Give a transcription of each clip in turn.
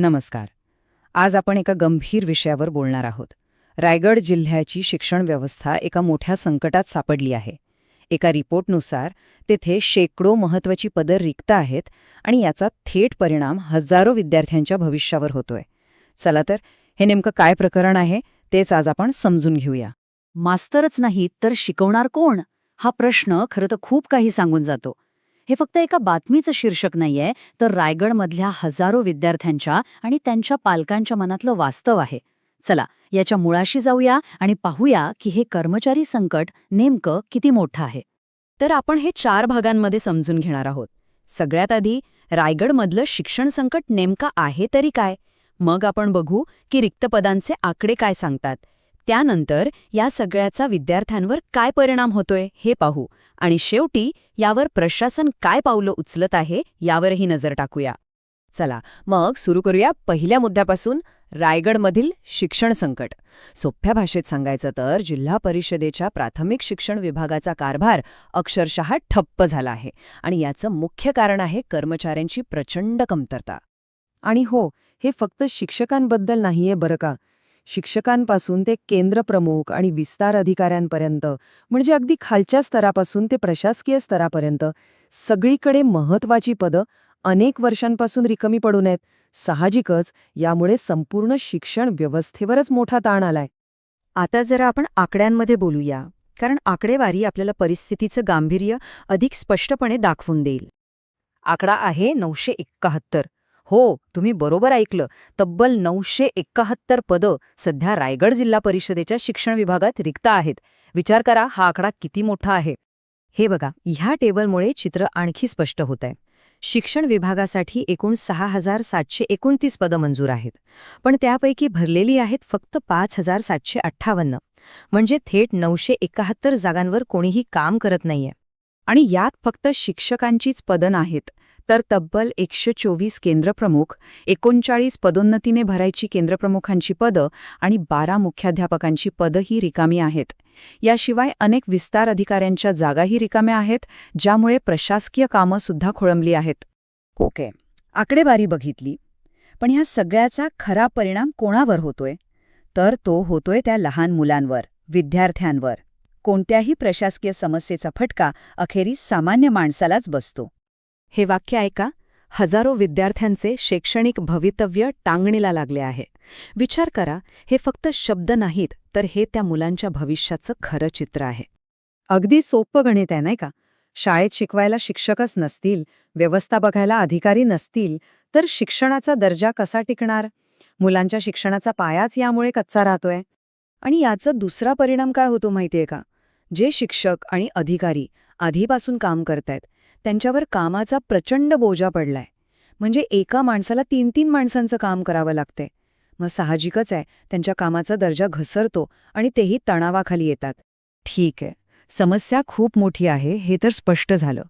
नमस्कार. आज आपण एका गंभीर विषयावर बोलणार आहोत. रायगड जिल्ह्याची शिक्षण व्यवस्था एका मोठ्या संकटात सापडली आहे. एका रिपोर्टनुसार तेथे शेकडो महत्त्वाची पदं रिक्त आहेत आणि याचा थेट परिणाम हजारो विद्यार्थ्यांच्या भविष्यावर होतोय. चला तर हे नेमकं काय प्रकरण आहे तेच आज आपण समजून घेऊया. मास्तरच नाहीत तर शिकवणार कोण, हा प्रश्न खरं तर खूप काही सांगून जातो. हे फक्त एका बातमीचं शीर्षक नाहीये, तर रायगडमधल्या हजारो विद्यार्थ्यांच्या आणि त्यांच्या पालकांच्या मनातलं वास्तव आहे. चला याच्या मुळाशी जाऊया आणि पाहूया की हे कर्मचारी संकट नेमकं किती मोठं आहे. तर आपण हे 4 भागांमध्ये समजून घेणार आहोत. सगळ्यात आधी रायगडमधलं शिक्षण संकट नेमका आहे तरी काय, मग आपण बघू की रिक्त पदांचे आकडे काय सांगतात. त्यानंतर या सगळ्याचा विद्यार्थ्यांवर काय परिणाम होतोय हे पाहू आणि शेवटी यावर प्रशासन काय पावलं उचलत आहे यावरही नजर टाकूया. चला मग सुरू करूया पहिल्या मुद्द्यापासून, रायगडमधील शिक्षण संकट. सोप्या भाषेत सांगायचं तर जिल्हा परिषदेच्या प्राथमिक शिक्षण विभागाचा कारभार अक्षरशः ठप्प झाला आहे आणि याचं मुख्य कारण आहे कर्मचाऱ्यांची प्रचंड कमतरता. आणि हो, हे फक्त शिक्षकांबद्दल नाहीये बरं का. शिक्षकांपासून ते केंद्रप्रमुख आणि विस्तार अधिकाऱ्यांपर्यंत, म्हणजे अगदी खालच्या स्तरापासून ते प्रशासकीय स्तरापर्यंत सगळीकडे महत्त्वाची पदं अनेक वर्षांपासून रिकामी पडून आहेत. साहजिकच यामुळे संपूर्ण शिक्षण व्यवस्थेवरच मोठा ताण आलाय. आता जरा आपण आकड्यांमध्ये बोलूया, कारण आकडेवारी आपल्याला परिस्थितीचं गांभीर्य अधिक स्पष्टपणे दाखवून देईल. आकडा आहे 971. हो, तुम्ही बरोबर ऐकलं. तब्बल 971 पदं सध्या रायगड जिल्हा परिषदेच्या शिक्षण विभागात रिक्त आहेत. विचार करा हा आकडा किती मोठा आहे. हे बघा, ह्या टेबलमुळे चित्र आणखी स्पष्ट होत आहे. शिक्षण विभागासाठी एकूण 6,729 पदं मंजूर आहेत, पण त्यापैकी भरलेली आहेत फक्त 5,758. म्हणजे थेट 971 जागांवर कोणीही काम करत नाहीये. आणि यात फक्त शिक्षकांचीच पदं नाहीत, तर तब्बल 124 केंद्रप्रमुख, 39 पदोन्नतीने भरायची केंद्रप्रमुखांची पदं आणि 12 मुख्याध्यापकांची पदंही रिकामी आहेत. याशिवाय अनेक विस्तार अधिकाऱ्यांच्या जागाही रिकाम्या आहेत, ज्यामुळे प्रशासकीय कामं सुद्धा खोळंबली आहेत. ओके, आकडेवारी बघितली, पण ह्या सगळ्याचा खरा परिणाम कोणावर होतोय? तर तो होतोय त्या लहान मुलांवर, विद्यार्थ्यांवर. कोणत्याही प्रशासकीय समस्येचा फटका अखेरीस सामान्य माणसालाच बसतो. हे वाक्य ऐका, हजारो विद्यार्थ्यांचे शैक्षणिक भवितव्य टांगणीला लागले आहे. विचार करा, हे फक्त शब्द नाहीत, तर हे त्या मुलांच्या भविष्याचं खरं चित्र आहे. अगदी सोपं गणित आहे नाही का. शाळेत शिकवायला शिक्षकच नसतील, व्यवस्था बघायला अधिकारी नसतील, तर शिक्षणाचा दर्जा कसा टिकणार? मुलांच्या शिक्षणाचा पायाच यामुळे कच्चा राहतोय. आणि याचा दुसरा परिणाम काय होतो माहितीये का? जे शिक्षक आणि अधिकारी आधीपासून काम करतायत त्यांच्यावर कामाचा प्रचंड बोजा पडलाय. म्हणजे एका माणसाला 3-3 माणसांचं काम करावं लागतंय. मग साहजिकच आहे त्यांच्या कामाचा दर्जा घसरतो आणि तेही तणावाखाली येतात. ठीक आहे, समस्या खूप मोठी आहे हे तर स्पष्ट झालं.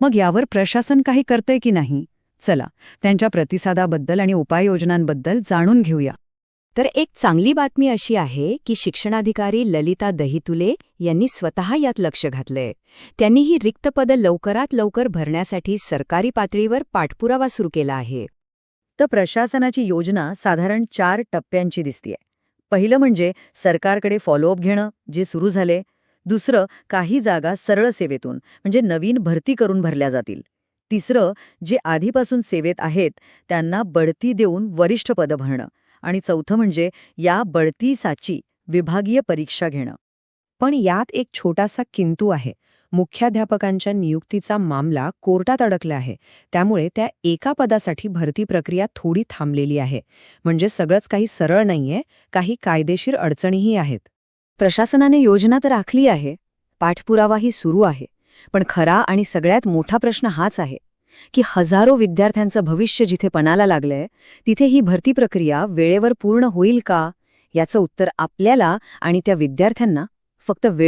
मग यावर प्रशासन काही करतंय की नाही? चला त्यांच्या प्रतिसादाबद्दल आणि उपाययोजनांबद्दल जाणून घेऊया. तर एक चांगली बातमी अशी आहे की शिक्षणाधिकारी ललिता दहितुले यांनी स्वतः यात लक्ष घातलंय. त्यांनी ही रिक्त पदं लवकरात लवकर भरण्यासाठी सरकारी पातळीवर पाठपुरावा सुरू केला आहे. तर प्रशासनाची योजना साधारण 4 टप्प्यांची दिसतीये. पहिलं म्हणजे सरकारकडे फॉलोअप घेणं, जे सुरू झाले. दुसरं, काही जागा सरळ सेवेतून म्हणजे नवीन भरती करून भरल्या जातील. तिसरं, जे आधीपासून सेवेत आहेत त्यांना बढती देऊन वरिष्ठ पदं भरणं. आणि चौथं म्हणजे या बढतीसाठी विभागीय परीक्षा घेणं. पण यात एक छोटासा किंतु आहे. मुख्याध्यापकांच्या नियुक्तीचा मामला कोर्टात अडकला आहे, त्यामुळे त्या एका पदासाठी भरती प्रक्रिया थोडी थांबलेली आहे. म्हणजे सगळंच काही सरळ नाहीये, काही कायदेशीर अडचणीही आहेत. प्रशासनाने योजना तर आखली आहे, पाठपुरावाही सुरू आहे, पण खरा आणि सगळ्यात मोठा प्रश्न हाच आहे की हजारो विद्यार्थ्यांचं भविष्य जिथे पणाला लागलंय तिथे ही भरती प्रक्रिया वेळेवर पूर्ण होईल का? याचं उत्तर आपल्याला आणि त्या विद्यार्थ्यांना फक्त वेळ